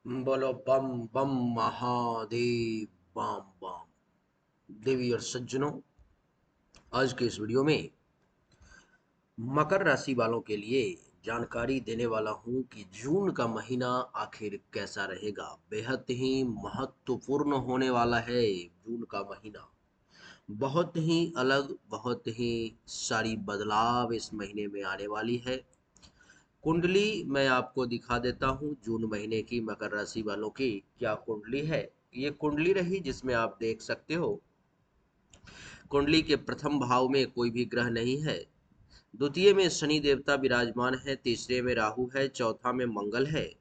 बोलो बम बम महादेव बम बम। देवी और सज्जनों, आज के इस वीडियो में मकर राशि वालों के लिए जानकारी देने वाला हूं कि जून का महीना आखिर कैसा रहेगा। बेहद ही महत्वपूर्ण होने वाला है जून का महीना। बहुत ही अलग, बहुत ही सारी बदलाव इस महीने में आने वाली है। कुंडली मैं आपको दिखा देता हूँ जून महीने की मकर राशि वालों की क्या कुंडली है। ये कुंडली रही जिसमें आप देख सकते हो कुंडली के प्रथम भाव में कोई भी ग्रह नहीं है। द्वितीय में शनि देवता विराजमान है। तीसरे में राहु है। चौथा में मंगल है।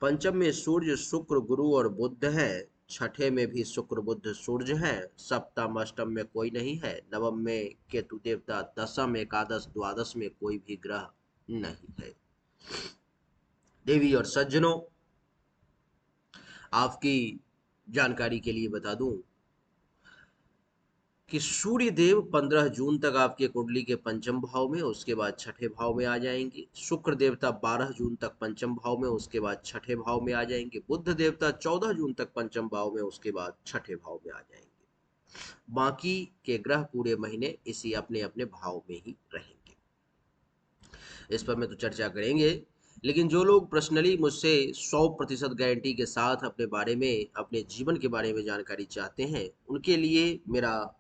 पंचम में सूर्य, शुक्र, गुरु और बुध है। छठे में भी शुक्र, बुध, सूर्य है। सप्तम अष्टम में कोई नहीं है। नवम में केतु देवता। दसम, एकादश, द्वादश में कोई भी ग्रह नहीं है। देवी और सज्जनों, आपकी जानकारी के लिए बता दूं कि सूर्य देव 15 जून तक आपके कुंडली के पंचम भाव में, उसके बाद छठे भाव में आ जाएंगे। शुक्र देवता 12 जून तक पंचम भाव में, उसके बाद छठे भाव में आ जाएंगे। बुध देवता 14 जून तक पंचम भाव में, उसके बाद छठे भाव में आ जाएंगे। बाकी के ग्रह पूरे महीने इसी अपने अपने भाव में ही रहेंगे। इस पर मैं तो चर्चा करेंगे, लेकिन जो लोग पर्सनली मुझसे 100% गारंटी के साथ अपने बारे में, अपने जीवन के बारे में जानकारी चाहते हैं, उनके लिए मेरा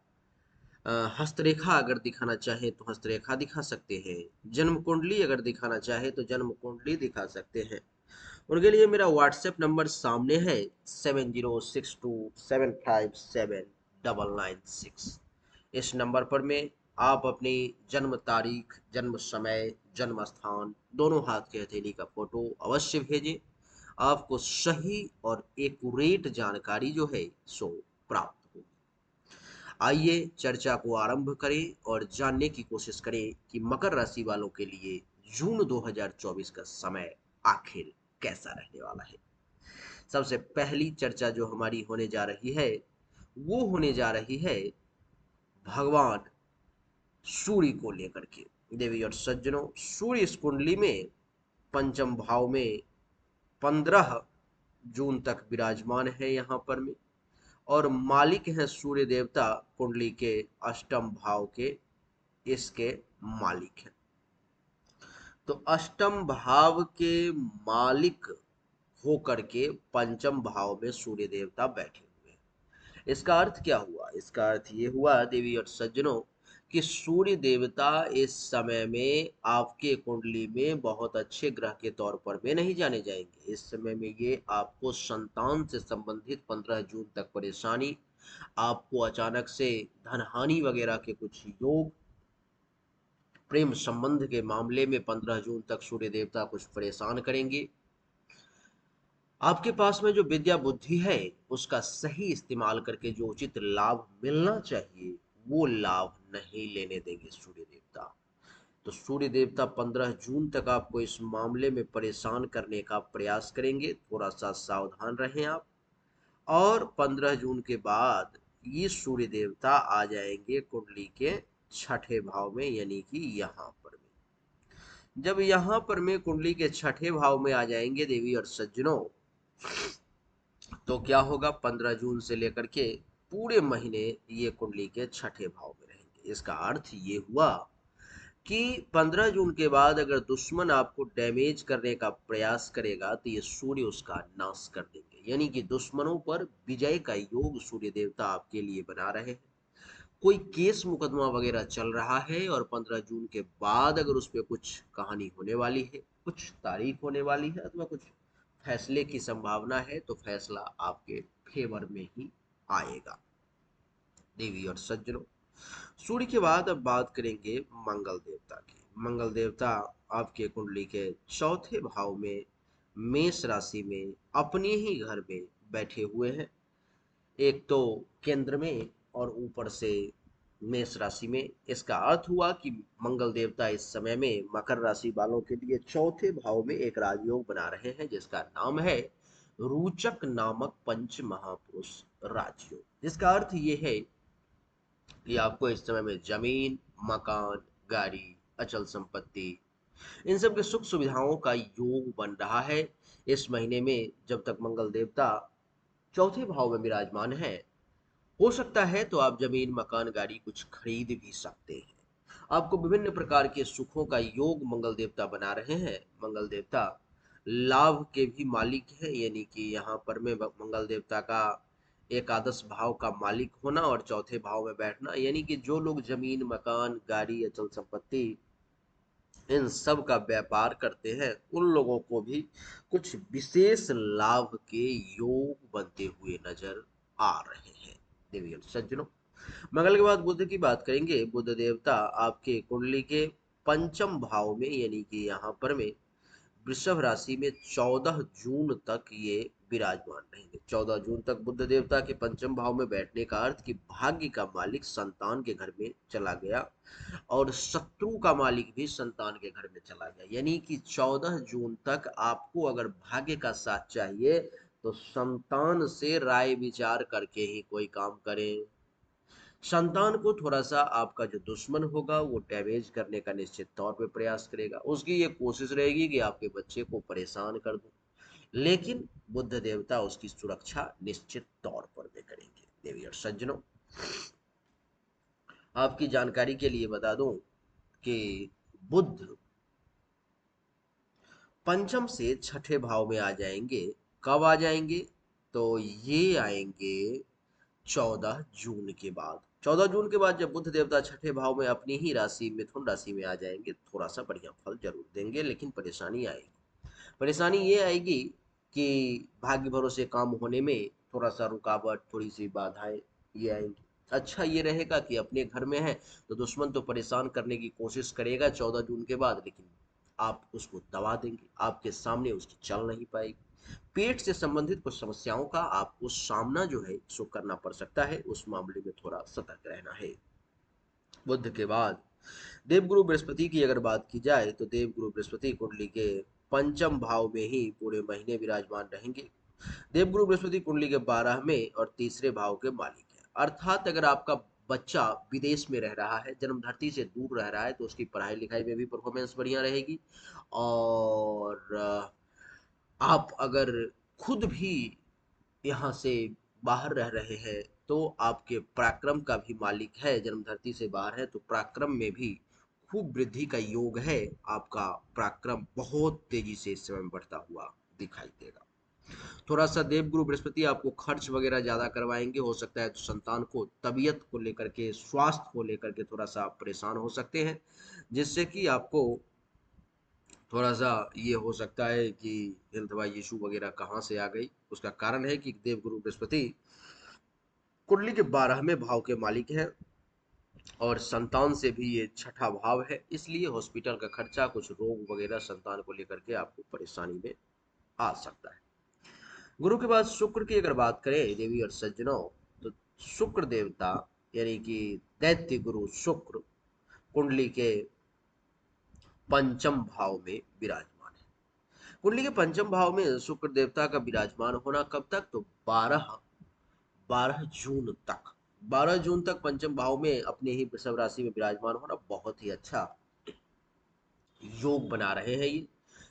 हस्तरेखा अगर दिखाना चाहे तो हस्तरेखा दिखा सकते हैं। जन्म कुंडली अगर दिखाना चाहे तो जन्म कुंडली दिखा सकते हैं। उनके लिए मेरा व्हाट्सएप नंबर सामने है, 7062757996। इस नंबर पर में आप अपनी जन्म तारीख, जन्म समय, जन्म स्थान, दोनों हाथ के हथेली का फोटो अवश्य भेजें। आपको सही और एक्यूरेट जानकारी जो है सो प्राप्त होगी। आइए चर्चा को आरंभ करें और जानने की कोशिश करें कि मकर राशि वालों के लिए जून 2024 का समय आखिर कैसा रहने वाला है। सबसे पहली चर्चा जो हमारी होने जा रही है वो होने जा रही है भगवान सूर्य को लेकर के। देवी और सज्जनों, सूर्य इस कुंडली में पंचम भाव में 15 जून तक विराजमान है यहाँ पर में, और मालिक हैं सूर्य देवता कुंडली के अष्टम भाव के, इसके मालिक हैं। तो अष्टम भाव के मालिक होकर के पंचम भाव में सूर्य देवता बैठे हुए हैं। इसका अर्थ क्या हुआ? इसका अर्थ ये हुआ देवी और सज्जनों कि सूर्य देवता इस समय में आपके कुंडली में बहुत अच्छे ग्रह के तौर पर में नहीं जाने जाएंगे। इस समय में ये आपको संतान से संबंधित 15 जून तक परेशानी, आपको अचानक से धन हानि वगैरह के कुछ योग, प्रेम संबंध के मामले में 15 जून तक सूर्य देवता कुछ परेशान करेंगे। आपके पास में जो विद्या बुद्धि है उसका सही इस्तेमाल करके जो उचित लाभ मिलना चाहिए वो लाभ नहीं लेने देंगे सूर्य देवता। तो सूर्य देवता 15 जून तक आपको इस मामले में परेशान करने का प्रयास करेंगे। थोड़ा सा सावधान रहें आप। और 15 जून के बाद ये सूर्य देवता आ जाएंगे कुंडली के छठे भाव में, यानी कि यहाँ पर में। जब यहाँ पर में कुंडली के छठे भाव में आ जाएंगे देवी और सज्जनों, तो क्या होगा? 15 जून से लेकर के पूरे महीने ये कुंडली के छठे भाव में रहेंगे। इसका अर्थ ये हुआ कि 15 जून के बाद अगर दुश्मन आपको डैमेज करने का प्रयास करेगा तो ये सूर्य उसका नाश कर देंगे, यानी कि दुश्मनों पर विजय का योग सूर्य देवता आपके लिए बना रहे हैं। कोई केस मुकदमा वगैरह चल रहा है और 15 जून के बाद अगर उस पर कुछ कहानी होने वाली है, कुछ तारीख होने वाली है, अथवा कुछ फैसले की संभावना है, तो फैसला आपके फेवर में ही आएगा। देवी और सज्जनों, सूर्य के बाद अब बात करेंगे मंगल देवता की। मंगल देवता आपके कुंडली के चौथे भाव में मेष राशि में अपने ही घर में बैठे हुए हैं। एक तो केंद्र में और ऊपर से मेष राशि में। इसका अर्थ हुआ कि मंगल देवता इस समय में मकर राशि वालों के लिए चौथे भाव में एक राजयोग बना रहे हैं जिसका नाम है रोचक नामक पंच महापुरुष राजयोग। जिसका अर्थ ये है कि आपको इस समय में जमीन, मकान, गाड़ी, अचल संपत्ति, इन सब के सुख सुविधाओं का योग बन रहा है इस महीने में, जब तक मंगल देवता चौथे भाव में विराजमान है। हो सकता है तो आप जमीन मकान गाड़ी कुछ खरीद भी सकते हैं। आपको विभिन्न प्रकार के सुखों का योग मंगल देवता बना रहे हैं। मंगल देवता लाभ के भी मालिक है, यानी कि यहाँ पर में मंगल देवता का एकादश भाव का मालिक होना और चौथे भाव में बैठना, यानी कि जो लोग जमीन मकान गाड़ी अचल संपत्ति इन सब का व्यापार करते हैं, उन लोगों को भी कुछ विशेष लाभ के योग बनते हुए नजर आ रहे हैं। देवी और सज्जनों, मंगल के बाद बुध की बात करेंगे। बुध देवता आपके कुंडली के पंचम भाव में, यानी कि यहाँ पर में वृषभ राशि में 14 जून तक ये विराजमान रहेंगे। 14 जून तक बुध देवता के पंचम भाव में बैठने का अर्थ कि भाग्य का मालिक संतान के घर में चला गया और शत्रु का मालिक भी संतान के घर में चला गया, यानी कि 14 जून तक आपको अगर भाग्य का साथ चाहिए तो संतान से राय विचार करके ही कोई काम करें। संतान को थोड़ा सा आपका जो दुश्मन होगा वो डैमेज करने का निश्चित तौर पे प्रयास करेगा। उसकी ये कोशिश रहेगी कि आपके बच्चे को परेशान कर दो, लेकिन बुद्ध देवता उसकी सुरक्षा निश्चित तौर पर भी करेंगे। देवी और सज्जनों, आपकी जानकारी के लिए बता दूं कि बुद्ध पंचम से छठे भाव में आ जाएंगे। कब आ जाएंगे? तो ये आएंगे 14 जून के बाद। 14 जून के बाद जब बुध देवता छठे भाव में अपनी ही राशि मिथुन राशि में आ जाएंगे, थोड़ा सा बढ़िया फल जरूर देंगे, लेकिन परेशानी आएगी। परेशानी ये आएगी कि भाग्य भरोसे काम होने में थोड़ा सा रुकावट, थोड़ी सी बाधाएं ये आएंगी। अच्छा ये रहेगा कि अपने घर में है तो दुश्मन तो परेशान करने की कोशिश करेगा 14 जून के बाद, लेकिन आप उसको दबा देंगे, आपके सामने उसकी चल नहीं पाएगी। पेट से संबंधित कुछ समस्याओं का आपको सामना जो है सो करना पड़ सकता है, उस मामले में थोड़ा सतर्क रहना है। बुध के बाद देवगुरु बृहस्पति की अगर बात की जाए तो देवगुरु बृहस्पति कुंडली के पंचम भाव में ही पूरे महीने विराजमान रहेंगे। देवगुरु बृहस्पति कुंडली के 12वें और तीसरे भाव के मालिक है, अर्थात अगर आपका बच्चा विदेश में रह रहा है, जन्म धरती से दूर रह रहा है, तो उसकी पढ़ाई लिखाई में भी परफॉर्मेंस बढ़िया रहेगी। और आप अगर खुद भी यहाँ से बाहर रह रहे हैं तो आपके पराक्रम का भी मालिक है, जन्म धरती से बाहर है तो पराक्रम में भी खूब वृद्धि का योग है। आपका पराक्रम बहुत तेजी से इस समय बढ़ता हुआ दिखाई देगा। थोड़ा सा देवगुरु बृहस्पति आपको खर्च वगैरह ज्यादा करवाएंगे, हो सकता है तो संतान को तबीयत को लेकर के, स्वास्थ्य को लेकर के थोड़ा सा परेशान हो सकते हैं, जिससे कि आपको थोड़ा सा ये हो सकता है कि हेल्थ वाइज इशू वगैरह कहाँ से आ गई। उसका कारण है कि देवगुरु बृहस्पति कुंडली के 12वें भाव के मालिक हैं और संतान से भी ये छठा भाव है, इसलिए हॉस्पिटल का खर्चा, कुछ रोग वगैरह संतान को लेकर के आपको परेशानी में आ सकता है। गुरु के बाद शुक्र की अगर बात करें देवी और सज्जनों, तो शुक्र देवता यानी कि दैत्य गुरु शुक्र कुंडली के पंचम भाव में विराजमान है। कुंडली के पंचम भाव में शुक्र देवता का विराजमान होना कब तक? तो 12 जून तक। 12 जून तक पंचम भाव में अपने ही वृषभ राशि में विराजमान होना बहुत ही अच्छा योग बना रहे हैं ये।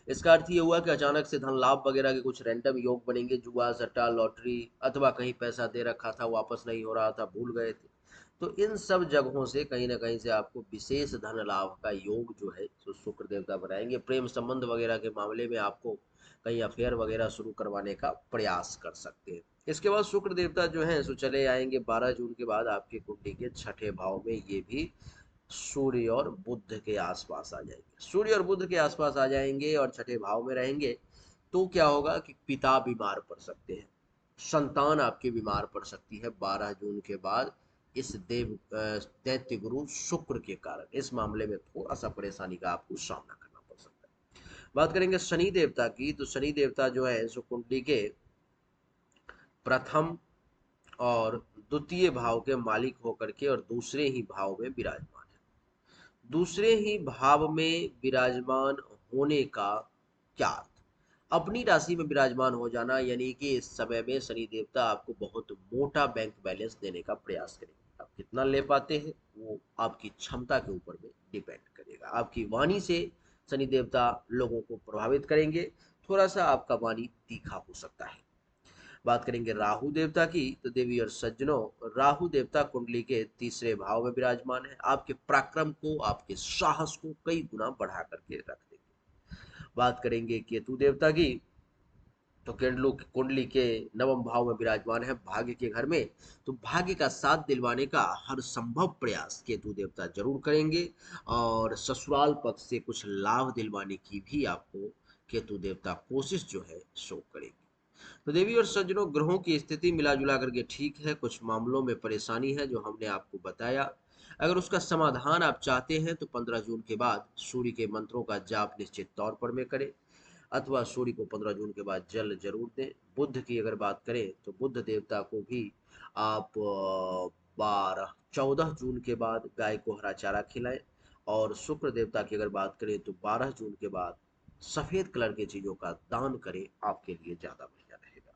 इसका अर्थ ये हुआ कि अचानक से धन लाभ वगैरह के कुछ रैंडम योग बनेंगे। जुआ, सट्टा, लॉटरी, अथवा कहीं पैसा दे रखा था वापस नहीं हो रहा था, भूल गए थे, तो इन सब जगहों से कहीं ना कहीं से आपको विशेष धन लाभ का योग जो है तो शुक्र देवता बनाएंगे। प्रेम संबंध वगैरह के मामले में आपको कहीं अफेयर वगैरह शुरू करवाने का प्रयास कर सकते हैं। इसके बाद शुक्र देवता जो है सो चले आएंगे 12 जून के बाद आपके कुंडली के छठे भाव में। ये भी सूर्य और बुध के आसपास आ जाएंगे। सूर्य और बुध के आसपास आ जाएंगे और छठे भाव में रहेंगे, तो क्या होगा कि पिता बीमार पड़ सकते हैं, संतान आपकी बीमार पड़ सकती है 12 जून के बाद इस दैत्य गुरु शुक्र के कारण। इस मामले में थोड़ा सा परेशानी का आपको सामना करना पड़ सकता है। बात करेंगे शनि देवता की, तो शनि देवता जो है सो कुंडली के प्रथम और द्वितीय भाव के मालिक होकर के और दूसरे ही भाव में विराजमान है। दूसरे ही भाव में विराजमान होने का क्या अर्थ? अपनी राशि में विराजमान हो जाना, यानी कि इस समय में शनि देवता आपको बहुत मोटा बैंक बैलेंस देने का प्रयास करेंगे। आप कितना ले पाते हैं वो आपकी क्षमता के ऊपर में डिपेंड करेगा। आपकी वाणी से शनि देवता लोगों को प्रभावित करेंगे, थोड़ा सा आपका वाणी तीखा हो सकता है। बात करेंगे राहु देवता की, तो देवी और सज्जनों, राहु देवता कुंडली के तीसरे भाव में विराजमान है, आपके पराक्रम को, आपके साहस को कई गुना बढ़ा करके रख देंगे। बात करेंगे केतु देवता की, तो केंडलू कुंडली के नवम भाव में विराजमान है, भाग्य के घर में। तो भाग्य का साथ दिलवाने का हर संभव प्रयास केतु देवता जरूर करेंगे, और ससुराल पक्ष से कुछ लाभ दिलवाने की भी आपको केतु देवता कोशिश जो है शो करेंगे। तो देवी और सज्जनों, ग्रहों की स्थिति मिला जुला करके ठीक है, कुछ मामलों में परेशानी है जो हमने आपको बताया। अगर उसका समाधान आप चाहते हैं तो 15 जून के बाद सूर्य के मंत्रों का जाप निश्चित तौर पर में करें, अथवा सूर्य को 15 जून के बाद जल जरूर दें। बुद्ध की अगर बात करें तो बुद्ध देवता को भी आप 14 जून के बाद गाय को हरा चारा खिलाएं, और शुक्र देवता की अगर बात करें तो 12 जून के बाद सफेद कलर की चीजों का दान करें, आपके लिए ज्यादा बढ़िया रहेगा।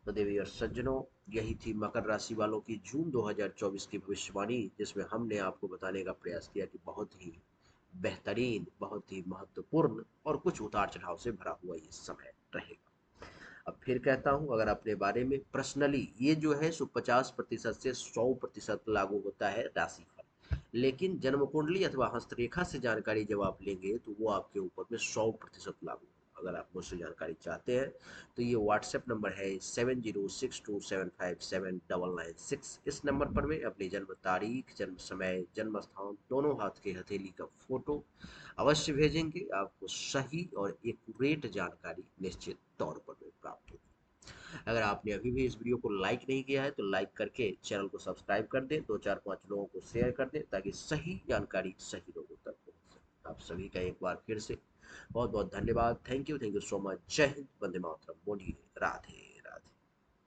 तो देवी और सज्जनों, यही थी मकर राशि वालों की जून 2024 की भविष्यवाणी, जिसमें हमने आपको बताने का प्रयास किया कि बहुत ही बेहतरीन, बहुत ही महत्वपूर्ण और कुछ उतार चढ़ाव से भरा हुआ ये समय रहेगा। अब फिर कहता हूं, अगर अपने बारे में पर्सनली, ये जो है सो 50% से 100% लागू होता है राशिफल, लेकिन जन्म कुंडली अथवा हस्तरेखा से जानकारी जब आप लेंगे तो वो आपके ऊपर में 100% लागू। अगर आप मुझसे जानकारी चाहते हैं तो ये व्हाट्सएप नंबर है 7062757996। इस नंबर पर में अपनी जन्म तारीख, जन्म समय, जन्म स्थान, दोनों हाथ के हथेली का फोटो अवश्य भेजेंगे, आपको सही और एक्यूरेट जानकारी निश्चित तौर पर में प्राप्त होगी। अगर आपने अभी भी इस वीडियो को लाइक नहीं किया है तो लाइक करके चैनल को सब्सक्राइब कर दें, 2 4 5 लोगों को शेयर कर दें, ताकि सही जानकारी सही लोगों तक पहुंच सके। आप सभी का एक बार फिर से बहुत बहुत धन्यवाद। Thank you so much. जय हिंद, वंदे मातरम, बोलिए राधे।